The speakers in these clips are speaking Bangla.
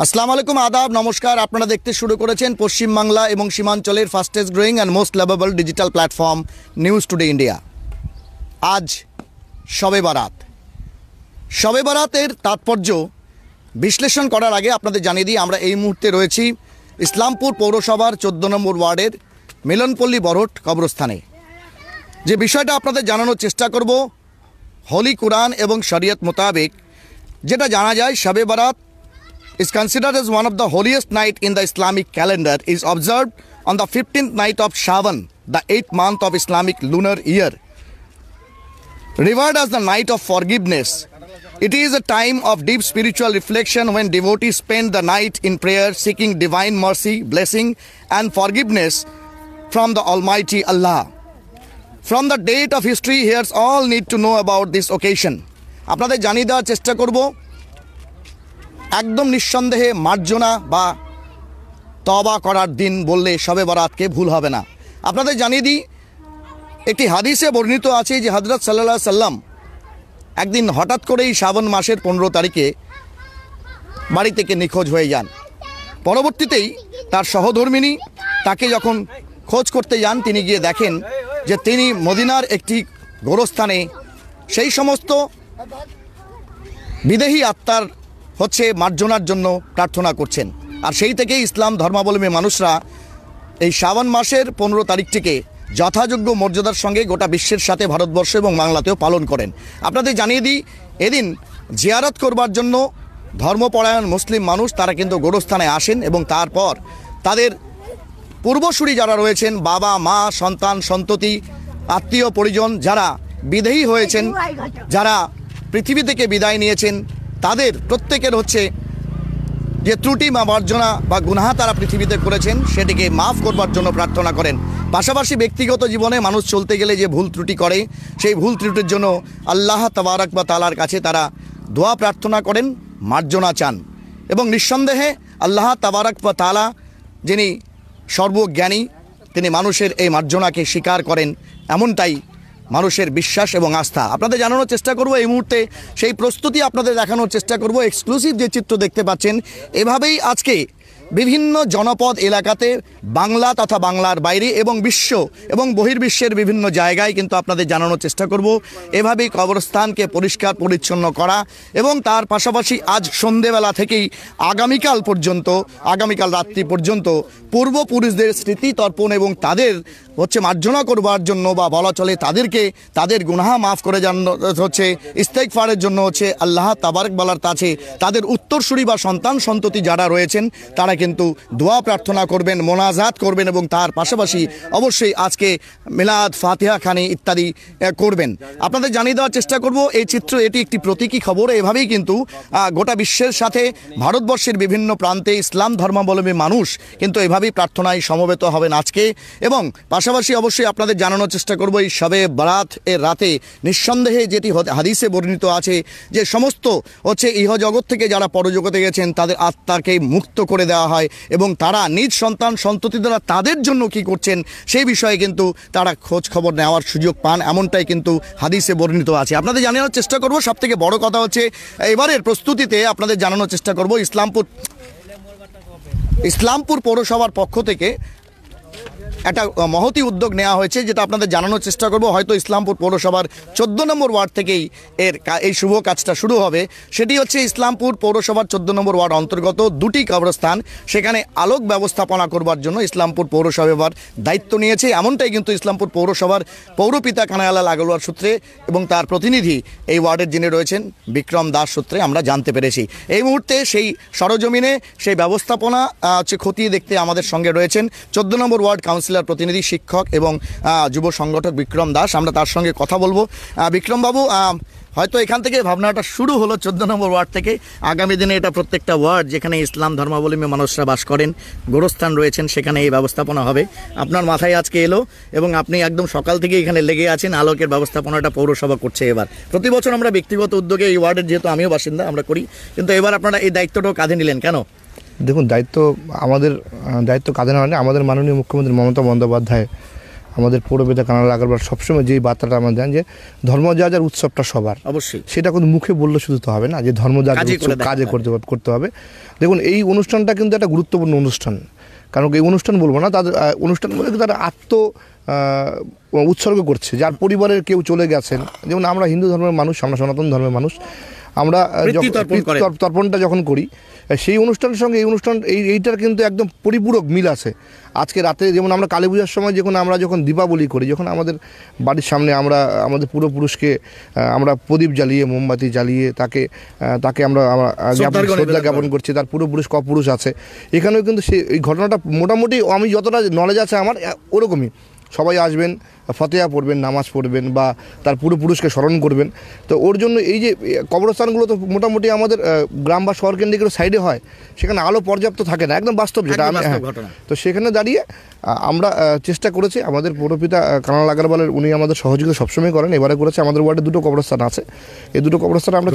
আসসালামু আলাইকুম, আদাব, নমস্কার। আপনারা দেখতে শুরু করেছেন পশ্চিমবাংলা এবং সীমাঞ্চলের fastest growing and most lovable digital platform news today India. আজ শবে বারাত। শবে বারাতের তাৎপর্য বিশ্লেষণ করার আগে আপনাদের জানিয়ে দিই, আমরা এই মুহূর্তে রয়েছি ইসলামপুর পৌরসভার 14 নম্বর ওয়ার্ডের মিলনপল্লী বরট কবরস্থানে। যে বিষয়টা আপনাদের জানানোর চেষ্টা করব, হোলি কুরআন এবং শরিয়ত মোতাবেক যেটা জানা যায়, শবে বারাত is considered as one of the holiest night in the Islamic calendar, is observed on the 15th night of Shaban, the 8th month of Islamic lunar year. Revered as the night of forgiveness, it is a time of deep spiritual reflection when devotees spend the night in prayer seeking divine mercy, blessing and forgiveness from the Almighty Allah. From the date of history, here's all need to know about this occasion. আপনাদের জানিয়ে দেওয়ার চেষ্টা করব, একদম নিঃসন্দেহে মার্জনা বা তওবা করার দিন বললে শবে বরাতকে ভুল হবে না। আপনাদের জানিয়ে দিই, একটি হাদিসে বর্ণিত আছে যে হযরত সাল্লাল্লাহু আলাইহি সাল্লাম একদিন হঠাৎ করেই শ্রাবণ মাসের 15 তারিখে বাড়ি থেকে নিখোঁজ হয়ে যান। পরবর্তীতেই তার সহধর্মিণী তাকে যখন খোঁজ করতে যান, তিনি গিয়ে দেখেন যে তিনি মদিনার একটি গোরস্থানে সেই সমস্ত বিদেহী আত্মার মার্জনার জন্য প্রার্থনা করছেন। আর সেই থেকেই ইসলাম ধর্মাবলম্বী মানুষরা এই শ্রাবণ মাসের 15 তারিখটিকে যথাযোগ্য মর্যাদার সঙ্গে গোটা বিশ্বের সাথে ভারতবর্ষ এবং বাংলাতেও পালন করেন। আপনাদের জানিয়ে দিই, এদিন জিয়ারত করবার জন্য ধর্মপরায়ণ মুসলিম মানুষ তারা কিন্তু গোরস্থানে আসেন এবং তারপর তাদের পূর্বসূরি যারা রয়েছেন, বাবা মা সন্তান সন্ততি আত্মীয় পরিজন যারা বিদেহী হয়েছেন, যারা পৃথিবী থেকে বিদায় নিয়েছেন, তাদের প্রত্যেকের যে ত্রুটি বা মার্জনা বা গুনাহ তারা পৃথিবীতে করেছেন সেটিকে মাফ করবার জন্য প্রার্থনা করেন। পাশাপাশি ব্যক্তিগত জীবনে মানুষ চলতে গেলে যে ভুল ত্রুটি করে, সেই ভুল ত্রুটির জন্য আল্লাহ তাবারক ওয়া তাআলার কাছে তারা দোয়া প্রার্থনা করেন, মার্জনা চান। এবং নিঃসন্দেহে আল্লাহ তাবারক ওয়া তাআলা যিনি সর্বজ্ঞানী, তিনি মানুষের এই মার্জনাকে স্বীকার করেন, এমনটাই মানুষের বিশ্বাস এবং আস্থা। আপনাদের জানানোর চেষ্টা করব এই মুহূর্তে, সেই প্রস্তুতি আপনাদের দেখানোর চেষ্টা করব। এক্সক্লুসিভ যে চিত্র দেখতে পাচ্ছেন, এভাবেই আজকে বিভিন্ন জনপদ এলাকাতে বাংলা তথা বাংলার বাইরে এবং বিশ্ব এবং বহির্বিশ্বের বিভিন্ন জায়গায় কিন্তু আপনাদের জানানোর চেষ্টা করব এভাবেই কবরস্থানকে পরিষ্কার পরিচ্ছন্ন করা এবং তার পাশাপাশি আজ সন্ধেবেলা থেকেই আগামীকাল রাত্রি পর্যন্ত পূর্বপুরুষদের স্মৃতি তর্পণ এবং তাদের মার্জনা করবার জন্য বা বলা চলে তাদের গুনাহ মাফ করে ইস্তেগফারের জন্য আল্লাহ তাবারক বালার কাছে তাদের উত্তরসূরি বা সন্তান সন্ততি যারা রয়েছেন তারা কিন্তু দোয়া প্রার্থনা করবেন, মোনাজাত করবেন এবং তার পাশাপাশি অবশ্যই আজকে মিলাদ ফাতিহা খানি ইত্যাদি করবেন। আপনাদের জানিয়ে দেওয়ার চেষ্টা করব এই চিত্র, এটি একটি প্রতীকী খবর। এভাবেই কিন্তু গোটা বিশ্বের সাথে ভারতবর্ষের বিভিন্ন প্রান্তে ইসলাম ধর্মাবলম্বী মানুষ কিন্তু এভাবেই প্রার্থনায় সমবেত হবেন আজকে। এবং পাশাপাশি অবশ্যই আপনাদের জানানোর চেষ্টা করব এই শবে বারাত এর রাতে নিঃসন্দেহে যেটি হাদিসে বর্ণিত আছে যে সমস্ত ইহজগৎ থেকে যারা পরজগতে গেছেন তাদের আত্মাকে মুক্ত করে দেওয়া হয় এবং তারা নিজ সন্তান সন্ততি দ্বারা তাদের জন্য কি করছেন সেই বিষয়ে কিন্তু তারা খোঁজ খবর নেওয়ার সুযোগ পান, এমনটাই কিন্তু হাদিসে বর্ণিত আছে। আপনাদের জানানোর চেষ্টা করব, সবথেকে বড় কথা এবারের প্রস্তুতিতে আপনাদের জানানোর চেষ্টা করব ইসলামপুর পৌরসভার পক্ষ থেকে একটা মহতি উদ্যোগ নেওয়া হয়েছে, যেটা আপনাদের জানানোর চেষ্টা করব। হয়তো ইসলামপুর পৌরসভার 14 নম্বর ওয়ার্ড থেকেই এই শুভ কাজটা শুরু হবে। সেটি ইসলামপুর পৌরসভার 14 নম্বর ওয়ার্ড অন্তর্গত দুটি কবরস্থান, সেখানে আলোক ব্যবস্থাপনা করবার জন্য ইসলামপুর পৌরসভা দায়িত্ব নিয়েছে, এমনটাই কিন্তু ইসলামপুর পৌরসভার পৌরপিতা কানাইলাল আগরওয়াল সূত্রে এবং তার প্রতিনিধি এই ওয়ার্ডের যিনি রয়েছেন বিক্রম দাস সূত্রে আমরা জানতে পেরেছি। এই মুহূর্তে সেই সরজমিনে সেই ব্যবস্থাপনা খতিয়ে দেখতে আমাদের সঙ্গে রয়েছেন 14 নম্বর ওয়ার্ড কাউন্সিলর প্রতিনিধি, শিক্ষক এবং যুব সংগঠক বিক্রম দাস। আমরা তার সঙ্গে কথা বলবো। বিক্রমবাবু, হয়তো এখান থেকে ভাবনাটা শুরু হলো 14 নম্বর ওয়ার্ড থেকে, আগামী দিনে এটা প্রত্যেকটা ওয়ার্ড যেখানে ইসলাম ধর্মাবলম্বী মানুষরা বাস করেন, গোরস্থান রয়েছেন, সেখানে এই ব্যবস্থাপনা হবে। আপনার মাথায় আজকে এলো এবং আপনি একদম সকাল থেকে এখানে লেগে আছেন, আলোকের ব্যবস্থাপনাটা পৌরসভা করছে। এবার প্রতি বছর আমরা ব্যক্তিগত উদ্যোগে এই ওয়ার্ডের, যেহেতু আমিও বাসিন্দা, আমরা করি, কিন্তু এবার আপনারা এই দায়িত্বটাও কাঁধে নিলেন কেন? দেখুন, দায়িত্ব কাঁধে নেওয়া, আমাদের মাননীয় মুখ্যমন্ত্রী মমতা বন্দ্যোপাধ্যায় আমাদের পৌরপিতা কানাল আগরওয়াল সবসময় যেই বার্তাটা আমরা দেন যে ধর্ম যার উৎসবটা সবার, অবশ্যই সেটা কিন্তু মুখে বললে শুধু তো হবে না, যে ধর্ম যার কাজে করতে হবে। দেখুন এই অনুষ্ঠানটা কিন্তু একটা গুরুত্বপূর্ণ অনুষ্ঠান, কারণ এই অনুষ্ঠান বলবো না, তাদের অনুষ্ঠান বলে তারা উৎসর্গ করছে, যার পরিবারের কেউ চলে গেছেন। যেমন আমরা হিন্দু ধর্মের মানুষ, আমরা সনাতন ধর্মের মানুষ, আমরা তর্পণটা যখন করি, সেই অনুষ্ঠানের সঙ্গে এই অনুষ্ঠান এইটার কিন্তু একদম পরিপূরক মিল আছে। আজকে রাতে যেমন আমরা কালী পূজার সময় আমরা যখন দীপাবলি করি, যখন আমাদের বাড়ির সামনে আমরা আমাদের পূর্বপুরুষকে আমরা প্রদীপ জ্বালিয়ে মোমবাতি জ্বালিয়ে তাকে আমরা শ্রদ্ধা জ্ঞাপন করছি, তার পূর্বপুরুষ কপুরুষ আছে। এখানেও কিন্তু এই ঘটনাটা মোটামুটি আমি যতটা নলেজ আছে আমার ওরকমই, সবাই আসবেন, ফতেহা পড়বেন, নামাজ পড়বেন বা তার পূর্বপুরুষকে স্মরণ করবেন। তো ওর জন্য এই যে কবরস্থানগুলো তো মোটামুটি আমাদের গ্রাম বা শহর কেন্দ্রিক সাইডে হয়, সেখানে আলো পর্যাপ্ত থাকে না, একদম বাস্তব যেটা। তো সেখানে দাঁড়িয়ে আমরা চেষ্টা করেছি, আমাদের পৌরপিতা কানাল আগরওয়ালের উনি আমাদের সহযোগিতা সবসময় করেন, এবারে করেছে। আমাদের ওয়ার্ডে 2টো কবরস্থান আছে, এই 2টো কবরস্থান আমরা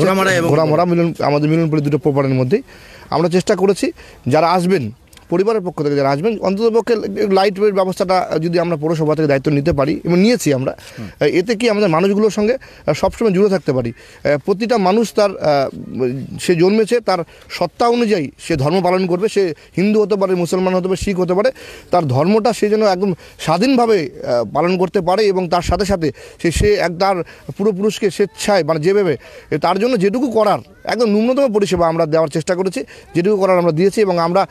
ঘোড়ামরা আমাদের মিলনপুরের 2টো প্রপারের মধ্যেই আমরা চেষ্টা করেছি যারা আসবেন, পরিবারের পক্ষ থেকে যারা আসবেন, অন্ততপক্ষে লাইটের ব্যবস্থাটা যদি আমরা পৌরসভা থেকে দায়িত্ব নিতে পারি এবং নিয়েছি আমরা, এতে কি আমাদের মানুষগুলোর সঙ্গে সবসময় জুড়ে থাকতে পারি। প্রতিটা মানুষ তার সে জন্মেছে তার সত্তা অনুযায়ী সে ধর্ম পালন করবে, সে হিন্দু হতে পারে, মুসলমান হতে পারে, শিখ হতে পারে, তার ধর্মটা সে যেন একদম স্বাধীনভাবে পালন করতে পারে এবং তার সাথে সাথে সে তার পূর্বপুরুষকে স্বেচ্ছায় যেভাবে তার জন্য যেটুকু করার একদম ন্যূনতম পরিষেবা আমরা দেওয়ার চেষ্টা করেছি, যেটুকু করার আমরা দিয়েছি। এবং আমরা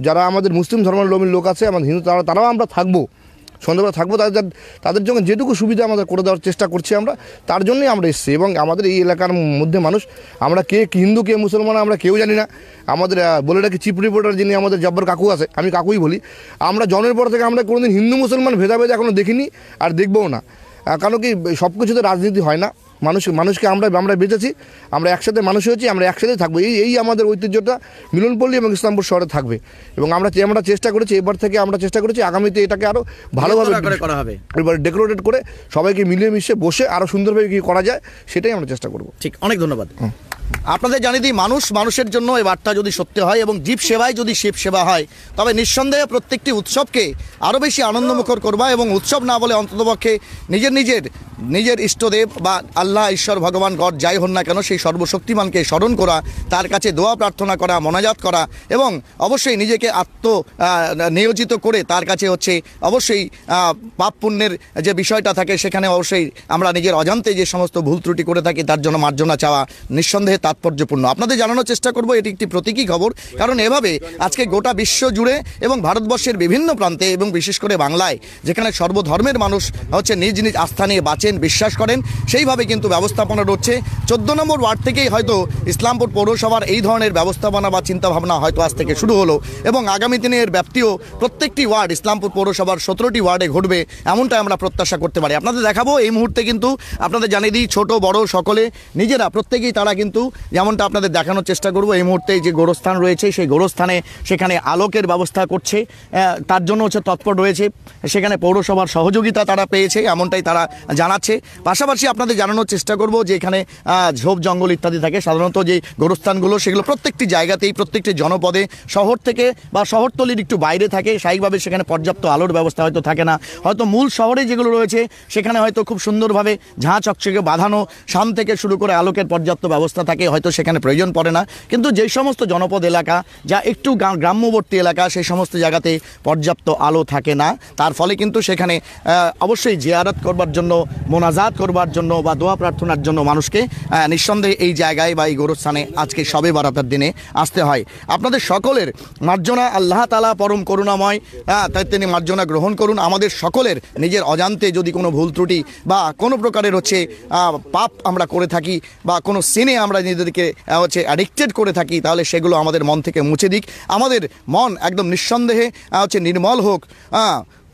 যারা আমাদের মুসলিম ধর্মাবলম্বী লোক আছে, আমাদের হিন্দু, তারাও আমরা থাকবো, সন্ধ্যাবেলা থাকবো, তাদের জন্য যেটুকু সুবিধা আমাদের করে দেওয়ার চেষ্টা করছি আমরা, তার জন্যই আমরা এসেছি। এবং আমাদের এই এলাকার মধ্যে মানুষ, আমরা কে হিন্দু কে মুসলমান আমরা কেউ জানি না। আমাদের বলে রাখি, চিফ রিপোর্টার যিনি আমাদের জব্বর কাকু আছে, আমি কাকুই বলি, আমরা জন্মের পর থেকে আমরা কোনোদিন হিন্দু মুসলমান ভেদাভেদ এখনও দেখিনি আর দেখবও না। কারণ কি সব কিছুতে রাজনীতি হয় না, মানুষকে আমরা বেঁচেছি, আমরা একসাথে মানুষ হয়েছি, আমরা একসাথে থাকবো। এই আমাদের ঐতিহ্যটা মিলনপল্লী এবং ইসলামপুর শহরে থাকবে। এবং আমরা চেষ্টা করেছি, এবার থেকে আমরা চেষ্টা করেছি আগামীতে এটাকে আরও ভালোভাবে করা হবে, এবার ডেকোরেটেড করে সবাইকে মিলিয়ে মিশে বসে আরও সুন্দরভাবে কী করা যায় সেটাই আমরা চেষ্টা করব। ঠিক, অনেক ধন্যবাদ। আপনাদের জানিয়ে দিই, মানুষের জন্য এই বার্তা যদি সত্যি হয় এবং জীব সেবায় যদি শিব সেবা হয়, তবে নিঃসন্দেহে প্রত্যেকটি উৎসবকে আরও বেশি আনন্দমুখর করবা। এবং উৎসব না বলে অন্ততপক্ষে নিজের ইষ্টদেব বা আল্লাহ, ঈশ্বর, ভগবান, গড যাই হন না কেন, সেই সর্বশক্তিমানকে স্মরণ করা, তার কাছে দোয়া প্রার্থনা করা, মোনাজাত করা এবং অবশ্যই নিজেকে নিয়োজিত করে তার কাছে অবশ্যই পাপ পুণ্যের যে বিষয়টা থাকে, সেখানে অবশ্যই আমরা নিজের অজান্তে যে সমস্ত ভুল ত্রুটি করে থাকি তার জন্য মার্জনা চাওয়া নিঃসন্দেহে তাৎপর্যপূর্ণ। আপনাদের জানানোর চেষ্টা করব, এটি একটি প্রতীকী খবর, কারণ এভাবে আজকে গোটা বিশ্ব জুড়ে এবং ভারতবর্ষের বিভিন্ন প্রান্তে এবং বিশেষ করে বাংলায়, যেখানে সর্বধর্মের মানুষ নিজ নিজ আস্থা নিয়ে বাঁচেন, বিশ্বাস করেন, সেইভাবে কিন্তু ব্যবস্থাপনা হচ্ছে। 14 নম্বর ওয়ার্ড থেকেই হয়তো ইসলামপুর পৌরসভার এই ধরনের ব্যবস্থাপনা বা চিন্তাভাবনা হয়তো আজ থেকে শুরু হলো এবং আগামী দিনে এর ব্যাপ্তিও প্রত্যেকটি ওয়ার্ড, ইসলামপুর পৌরসভার 17টি ওয়ার্ডে ঘটবে, এমনটাই আমরা প্রত্যাশা করতে পারি। আপনাদের দেখাবো এই মুহূর্তে, কিন্তু আপনাদের জানিয়ে দিই, ছোট বড় সকলে নিজেরা প্রত্যেকেই তারা কিন্তু যেমনটা আপনাদের দেখানোর চেষ্টা করব, এই মুহূর্তে যে গোরস্থান রয়েছে সেই গোরস্থানে সেখানে আলোকের ব্যবস্থা করছে, তার জন্য তৎপর রয়েছে, সেখানে পৌরসভার সহযোগিতা তারা পেয়েছে, এমনটাই তারা জানাচ্ছে। পাশাপাশি আপনাদের জানানোর চেষ্টা করব যে এখানে ঝোপ জঙ্গল ইত্যাদি থাকে, সাধারণত যে গোরস্থানগুলো সেগুলো প্রত্যেকটি জায়গাতেই, প্রত্যেকটি জনপদে শহর থেকে বা শহরতলির একটু বাইরে থাকে, স্বাভাবিকভাবে সেখানে পর্যাপ্ত আলোর ব্যবস্থা হয়তো থাকে না। হয়তো মূল শহরে যেগুলো রয়েছে সেখানে হয়তো খুব সুন্দরভাবে ঝাঁ চকচকে বাঁধানো শান থেকে শুরু করে আলোকের পর্যাপ্ত ব্যবস্থা থাকে, হয়তো সেখানে প্রয়োজন পড়ে না। কিন্তু যেই সমস্ত জনপদ এলাকা যা একটু গ্রাম্যবর্তী এলাকা, সেই সমস্ত জায়গাতে পর্যাপ্ত আলো থাকে না, তার ফলে কিন্তু সেখানে অবশ্যই জিয়ারত করবার জন্য, মোনাজাত করবার জন্য বা দোয়া প্রার্থনার জন্য মানুষকে নিঃসন্দেহে এই জায়গায় বা এই গোরস্থানে আজকে শবে বারাতের দিনে আসতে হয়। আপনাদের সকলের মার্জনা আল্লাহ তাআলা পরম করুণাময়, তাই তিনি মার্জনা গ্রহণ করুন। আমাদের সকলের নিজের অজান্তে যদি কোনো ভুল ত্রুটি বা কোনো প্রকারের পাপ আমরা করে থাকি বা কোনো সিনে আমরা নিজেদেরকে অ্যাডিক্টেড করে থাকি, তাহলে সেগুলো আমাদের মন থেকে মুছে দিক। আমাদের মন একদম নিঃসন্দেহে নির্মল হোক।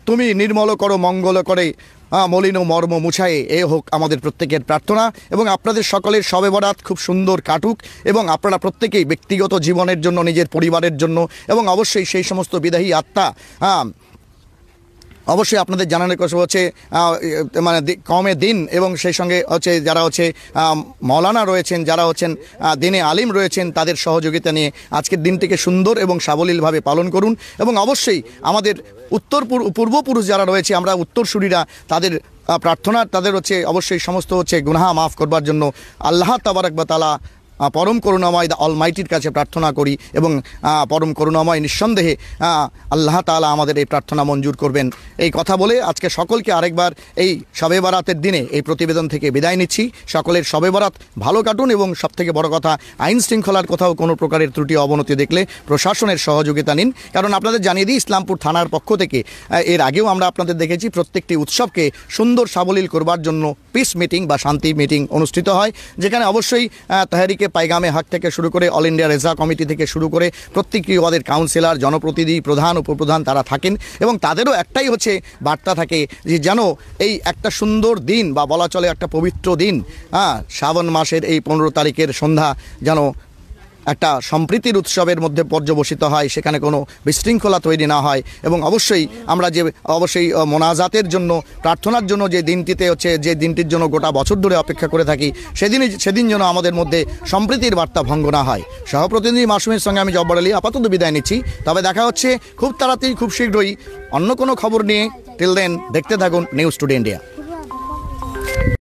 তুমি নির্মল করো মঙ্গল করে, মলিন মর্ম মুছায়ে, এ হোক আমাদের প্রত্যেকের প্রার্থনা। এবং আপনাদের সকলের শবে বরাত খুব সুন্দর কাটুক এবং আপনারা প্রত্যেকেই ব্যক্তিগত জীবনের জন্য, নিজের পরিবারের জন্য এবং অবশ্যই সেই সমস্ত বিদায়ী আত্মা অবশ্যই আপনাদের জানানোর কথা হচ্ছে মানে কমে দিন এবং সেই সঙ্গে হচ্ছে যারা হচ্ছে মৌলানা রয়েছেন, যারা হচ্ছেন দিনে আলিম রয়েছেন, তাদের সহযোগিতা নিয়ে আজকের দিনটিকে সুন্দর এবং সাবলীলভাবে পালন করুন। এবং অবশ্যই আমাদের পূর্বপুরুষ যারা রয়েছে, আমরা উত্তরসূরিরা, তাদের প্রার্থনা, তাদের হচ্ছে অবশ্যই সমস্ত হচ্ছে গুনাহ মাফ করবার জন্য আল্লাহ তাবারক ওয়া তাআলা পরম করুণাময় অলমাইটির কাছে প্রার্থনা করি এবং পরম করুণাময় নিঃসন্দেহে আল্লাহ তাআলা আমাদের এই প্রার্থনা মঞ্জুর করবেন। এই কথা বলে আজকে সকলকে আরেকবার এই শবে বরাতের দিনে এই প্রতিবেদন থেকে বিদায় নিচ্ছি। সকলের শবে বরাত ভালো কাটুন এবং সবথেকে বড় কথা, আইন শৃঙ্খলার কোথাও কোনো প্রকারের ত্রুটি অবনতি দেখলে প্রশাসনের সহযোগিতা নিন। কারণ আপনাদের জানিয়ে দিই, ইসলামপুর থানার পক্ষ থেকে এর আগেও আমরা আপনাদের দেখেছি প্রত্যেকটি উৎসবকে সুন্দর সাবলীল করবার জন্য পিস মিটিং বা শান্তি মিটিং অনুষ্ঠিত হয়, যেখানে অবশ্যই তাহরিকে পাইগামে হক থেকে শুরু করে অল ইন্ডিয়া রেজা কমিটি থেকে শুরু করে প্রত্যেকটি ওয়ার্ডের কাউন্সিলর, জনপ্রতিনিধি, প্রধান, উপপ্রধান তারা থাকেন এবং তাদেরও একটাই হচ্ছে বার্তা থাকে যে যেন এই একটা সুন্দর দিন বা বলা চলে একটা পবিত্র দিন, শ্রাবণ মাসের এই 15 তারিখের সন্ধ্যা যেন একটা সম্প্রীতির উৎসবের মধ্যে পর্যবসিত হয়, সেখানে কোনো বিশৃঙ্খলা তৈরি না হয়। এবং অবশ্যই আমরা যে অবশ্যই মোনাজাতের জন্য, প্রার্থনার জন্য যে দিনটিতে হচ্ছে, যে দিনটির জন্য গোটা বছর ধরে অপেক্ষা করে থাকি, সেদিন যেন আমাদের মধ্যে সম্প্রীতির বার্তা ভঙ্গ না হয়। সহপ্রতিনিধি মাসুমের সঙ্গে আমি জব্বার আলী আপাতত বিদায় নিচ্ছি। তবে দেখা হচ্ছে খুব তাড়াতাড়ি, খুব শীঘ্রই অন্য কোনো খবর নিয়ে। টিল দেন দেখতে থাকুন নিউজ টুডে ইন্ডিয়া।